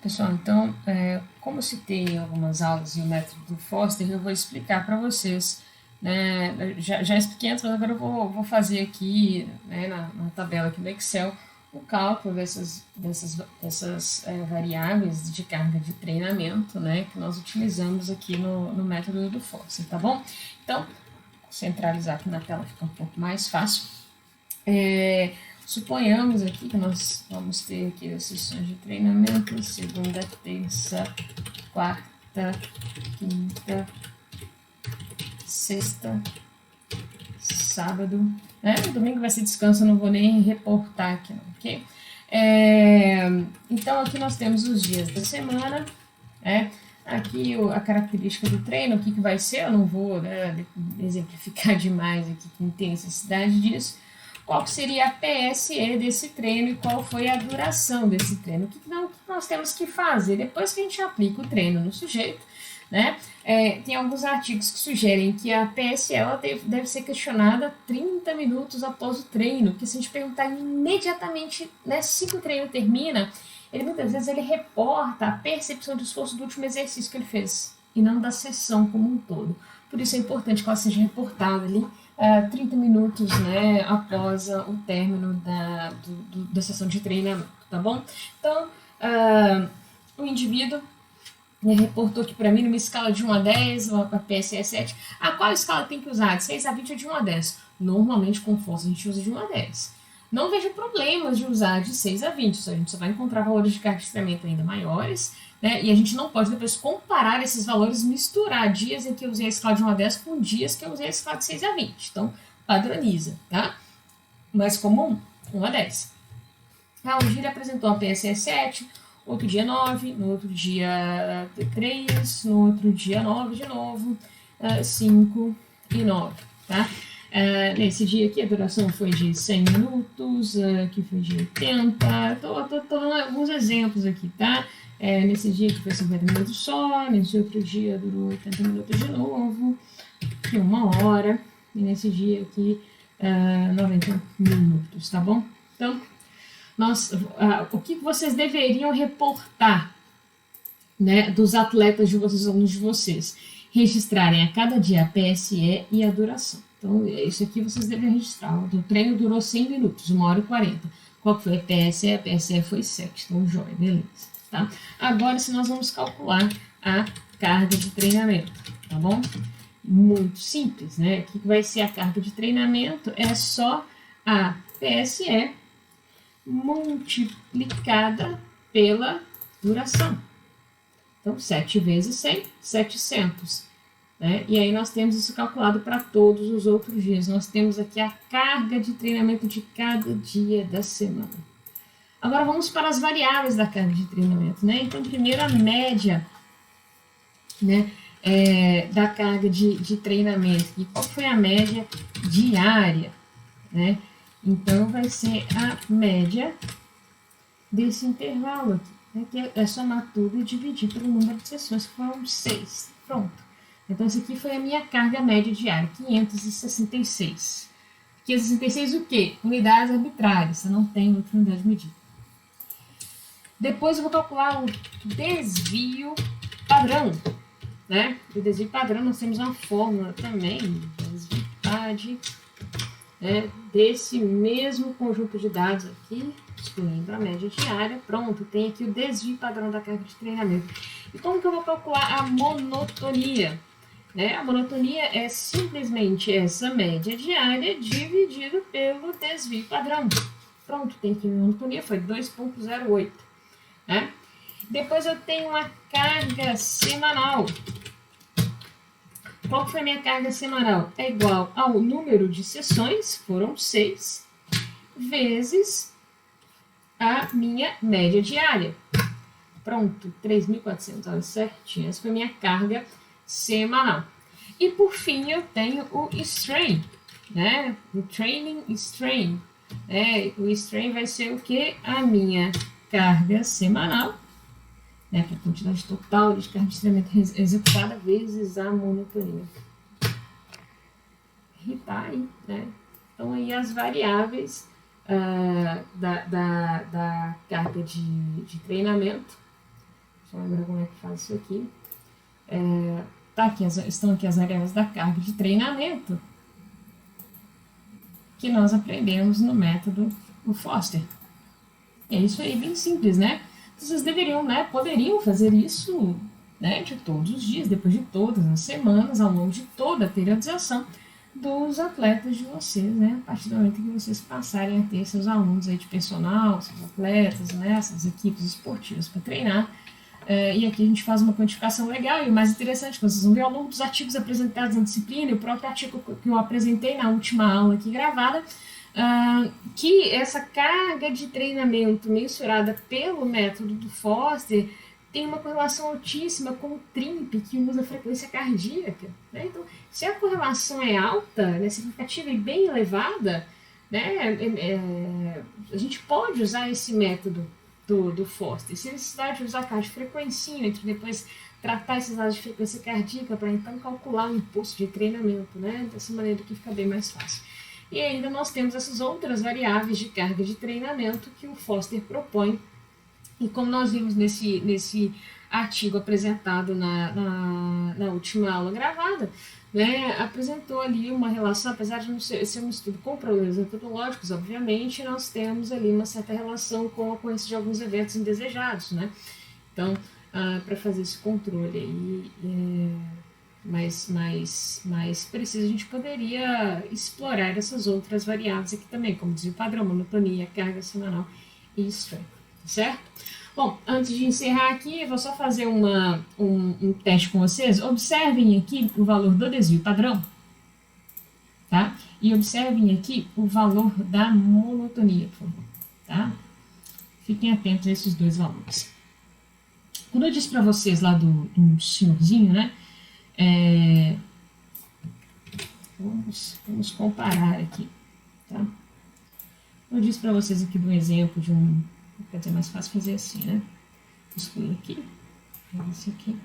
Pessoal, então, como eu citei em algumas aulas e o método do Foster, eu vou explicar para vocês, né? Já expliquei antes, mas agora eu vou fazer aqui, né, na tabela aqui do Excel, o cálculo dessas variáveis de carga de treinamento, né, que nós utilizamos aqui no método do Foster, tá bom? Então, centralizar aqui na tela fica um pouco mais fácil. Suponhamos aqui que nós vamos ter aqui as sessões de treinamento, segunda, terça, quarta, quinta, sexta, sábado, né? Domingo vai ser descanso, eu não vou nem reportar aqui, não, ok? Então, aqui nós temos os dias da semana, né? Aqui a característica do treino, o que vai ser, eu não vou, né, exemplificar demais aqui quem tem necessidade disso. Qual seria a PSE desse treino e qual foi a duração desse treino. O que nós temos que fazer depois que a gente aplica o treino no sujeito, né? Tem alguns artigos que sugerem que a PSE ela deve ser questionada 30 minutos após o treino, porque se a gente perguntar imediatamente, né, assim que o treino termina, ele muitas vezes ele reporta a percepção de esforço do último exercício que ele fez, e não da sessão como um todo. Por isso é importante que ela seja reportada ali 30 minutos, né, após o término da sessão de treinamento, tá bom? Então, o indivíduo reportou aqui para mim numa escala de 1 a 10, a PSE 7. Qual escala tem que usar? De 6 a 20 ou de 1 a 10? Normalmente, com força, a gente usa de 1 a 10. Não vejo problemas de usar de 6 a 20, a gente só vai encontrar valores de carga de treinamento ainda maiores, né? E a gente não pode depois comparar esses valores, misturar dias em que eu usei a escala de 1 a 10 com dias que eu usei a escala de 6 a 20. Então, padroniza, tá? Mais comum, 1 a 10. O Gíria apresentou a PSE 7, outro dia 9, no outro dia 3, no outro dia 9 de novo, 5 e 9, tá? Nesse dia aqui a duração foi de 100 minutos, aqui foi de 80, tô dando alguns exemplos aqui, tá? Nesse dia aqui foi 50 minutos só, nesse outro dia durou 80 minutos de novo, aqui 1 hora, e nesse dia aqui 90 minutos, tá bom? Então, o que vocês deveriam reportar, né, dos atletas de vocês, alunos de vocês? Registrarem a cada dia a PSE e a duração. Então, isso aqui vocês devem registrar. O treino durou 100 minutos, 1 hora e 40. Qual foi a PSE? A PSE foi 7. Então, joia, beleza. Tá? Agora, se nós vamos calcular a carga de treinamento, tá bom? Muito simples, né? O que vai ser a carga de treinamento? É só a PSE multiplicada pela duração. Então, 7 vezes 100, 700. Né? E aí nós temos isso calculado para todos os outros dias. Nós temos aqui a carga de treinamento de cada dia da semana. Agora vamos para as variáveis da carga de treinamento. Né? Então, primeiro a média, né, da carga de treinamento. E qual foi a média diária? Né? Então, vai ser a média desse intervalo aqui, né, que é somar tudo e dividir pelo número de sessões, que foram 6. Pronto. Então, essa aqui foi a minha carga média diária, 566. 566 o quê? Unidades arbitrárias, eu não tenho outra unidade medida. Depois eu vou calcular o desvio padrão. Né? O desvio padrão, nós temos uma fórmula também, desvio PAD, né, desse mesmo conjunto de dados aqui, excluindo a média diária. Pronto, tem aqui o desvio padrão da carga de treinamento. E como que eu vou calcular a monotonia? Né? A monotonia é simplesmente essa média diária dividido pelo desvio padrão. Pronto, tem aqui a monotonia, foi 2,08. Né? Depois eu tenho a carga semanal. Qual foi a minha carga semanal? É igual ao número de sessões, foram 6, vezes a minha média diária. Pronto, 3.400 horas certinho. Essa foi a minha carga semanal. E por fim eu tenho o strain, né? O training strain. O strain vai ser o que? A minha carga semanal, né, para a quantidade total de carga de treinamento executada vezes a monotonia. E tá aí, né? Então aí as variáveis da carga de treinamento, Deixa eu lembrar como é que faz isso aqui. Estão aqui as variáveis da carga de treinamento que nós aprendemos no método do Foster. É isso aí, bem simples, né? Vocês deveriam, né, poderiam fazer isso, né, de todos os dias, depois de todas as semanas, ao longo de toda a periodização dos atletas de vocês, né? A partir do momento que vocês passarem a ter seus alunos aí de personal, seus atletas, né, essas equipes esportivas para treinar. E aqui a gente faz uma quantificação legal, e o mais interessante, vocês vão ver ao longo dos artigos apresentados na disciplina, e o próprio artigo que eu apresentei na última aula aqui gravada, que essa carga de treinamento mensurada pelo método do Foster tem uma correlação altíssima com o TRIMP, que usa frequência cardíaca. Né? Então, se a correlação é alta, né, significativa e bem elevada, né, a gente pode usar esse método do Foster. Se necessidade de usar cardiofrequencímetro, depois tratar esses dados de frequência cardíaca para então calcular o impulso de treinamento, né? Dessa maneira que fica bem mais fácil. E ainda nós temos essas outras variáveis de carga de treinamento que o Foster propõe. E como nós vimos nesse artigo apresentado na última aula gravada, né, apresentou ali uma relação, apesar de não ser um estudo com problemas metodológicos, obviamente, nós temos ali uma certa relação com a ocorrência de alguns eventos indesejados, né? Então, para fazer esse controle aí mais preciso, a gente poderia explorar essas outras variáveis aqui também, como desvio padrão, monotonia, carga semanal e strength, certo? Bom, antes de encerrar aqui, eu vou só fazer um teste com vocês. Observem aqui o valor do desvio padrão, tá? E observem aqui o valor da monotonia, por favor, tá? Fiquem atentos a esses dois valores. Quando eu disse para vocês lá do senhorzinho, né? Vamos comparar aqui, tá? Eu disse para vocês aqui do exemplo de quer dizer, mais fácil fazer assim, né? Excluir aqui, esse aqui,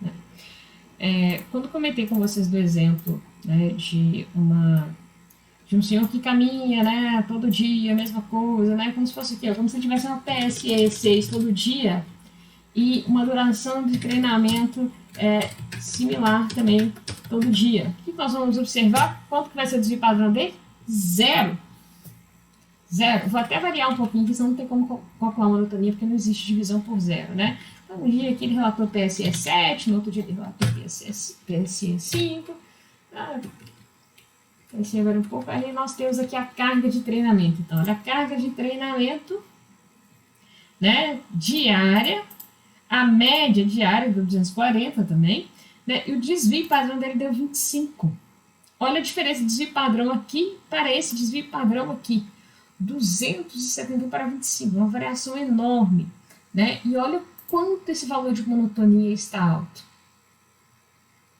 né? Quando comentei com vocês do exemplo, né, de um senhor que caminha, né, todo dia, a mesma coisa, né, como se fosse aqui, como se ele tivesse uma PSE 6 todo dia e uma duração de treinamento similar também todo dia. O que nós vamos observar? Quanto que vai ser o desvio padrão dele? Zero. Vou até variar um pouquinho, porque senão não tem como calcular a monotonia, porque não existe divisão por zero, né? Então, um dia aqui ele relatou PSE 7, no outro dia ele relatou PSE 5, PSE agora um pouco, aí nós temos aqui a carga de treinamento. Então, olha, a carga de treinamento, né, diária, a média diária deu 240 também, né, e o desvio padrão dele deu 25. Olha a diferença de desvio padrão aqui para esse desvio padrão aqui. 271 para 25, uma variação enorme, né? E olha quanto esse valor de monotonia está alto.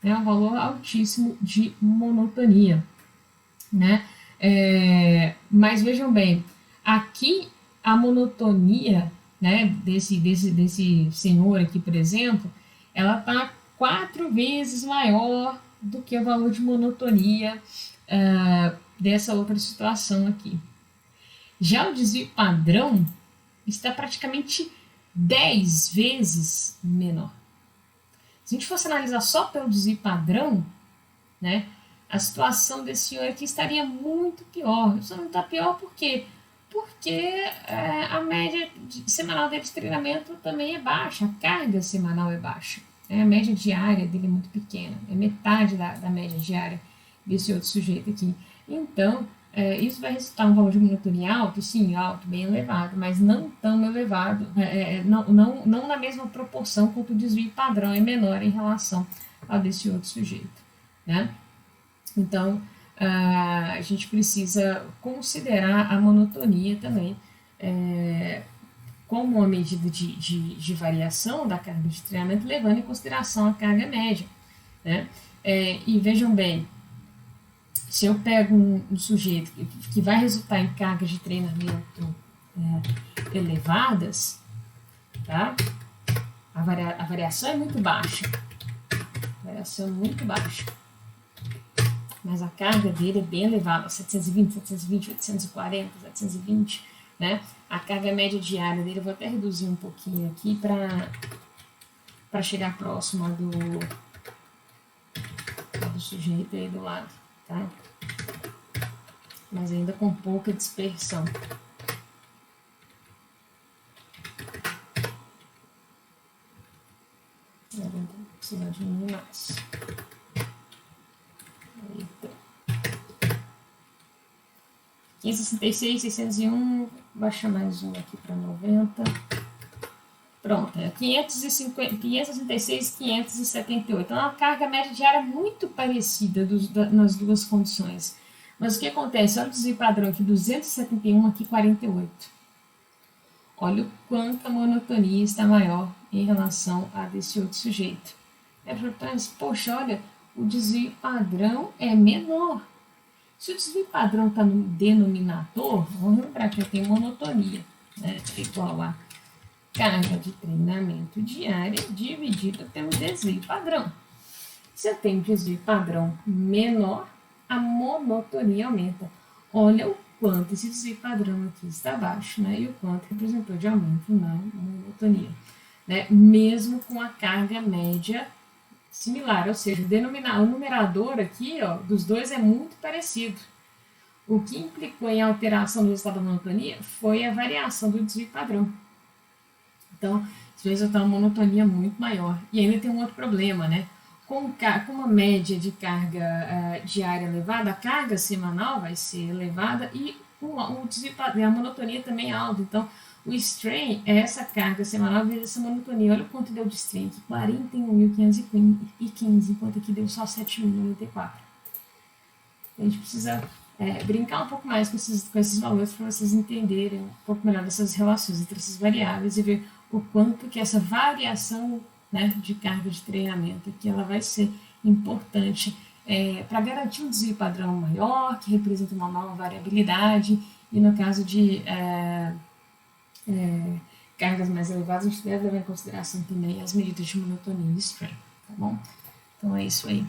É um valor altíssimo de monotonia, né? Mas vejam bem, aqui a monotonia, né, desse senhor aqui, por exemplo, ela está 4 vezes maior do que o valor de monotonia dessa outra situação aqui. Já o desvio padrão está praticamente 10 vezes menor. Se a gente fosse analisar só pelo desvio padrão, né, a situação desse senhor aqui estaria muito pior. Só não está pior por quê? Porque a média semanal dele de treinamento também é baixa, a carga semanal é baixa. A média diária dele é muito pequena, é metade da média diária desse outro sujeito aqui. Então, isso vai resultar um valor de monotonia alto, sim, alto, bem elevado, mas não tão elevado, não na mesma proporção quanto o desvio padrão é menor em relação ao desse outro sujeito, né? Então, a gente precisa considerar a monotonia também como uma medida de variação da carga de treinamento, levando em consideração a carga média, né? E vejam bem, se eu pego um sujeito que vai resultar em cargas de treinamento elevadas, tá? A variação é muito baixa. Mas a carga dele é bem elevada, 720, 840, 720, né? A carga média diária dele, eu vou até reduzir um pouquinho aqui para chegar próximo do sujeito aí do lado, tá? Mas ainda com pouca dispersão. Vou precisar diminuir mais. Eita. 566, 601, baixa mais um aqui para 90. Pronto, é 566, 578. Então, é uma carga média diária muito parecida nas duas condições. Mas o que acontece? Olha o desvio padrão aqui, 271, aqui 48. Olha o quanto a monotonia está maior em relação a desse outro sujeito. Mas, poxa, olha, o desvio padrão é menor. Se o desvio padrão está no denominador, vamos lembrar que eu tenho monotonia, né? Igual a carga de treinamento diária dividida pelo desvio padrão. Se eu tenho desvio padrão menor, a monotonia aumenta. Olha o quanto esse desvio padrão aqui está baixo, né? E o quanto representou de aumento na monotonia, né? Mesmo com a carga média similar, ou seja, o numerador aqui, ó, dos dois é muito parecido. O que implicou em alteração do resultado da monotonia foi a variação do desvio padrão. Então, às vezes eu tenho uma monotonia muito maior. E ainda tem um outro problema, né? Com uma média de carga diária elevada, a carga semanal vai ser elevada e a monotonia também é alta. Então, o strain é essa carga semanal vezes essa monotonia. Olha o quanto deu de strain aqui, 41.515, enquanto aqui deu só 7.094. A gente precisa brincar um pouco mais com esses valores para vocês entenderem um pouco melhor dessas relações entre essas variáveis e ver o quanto que essa variação, né, de carga de treinamento aqui ela vai ser importante para garantir um desvio padrão maior, que representa uma maior variabilidade, e no caso de cargas mais elevadas, a gente deve levar em consideração também as medidas de monotonia e strain, tá bom? Então é isso aí.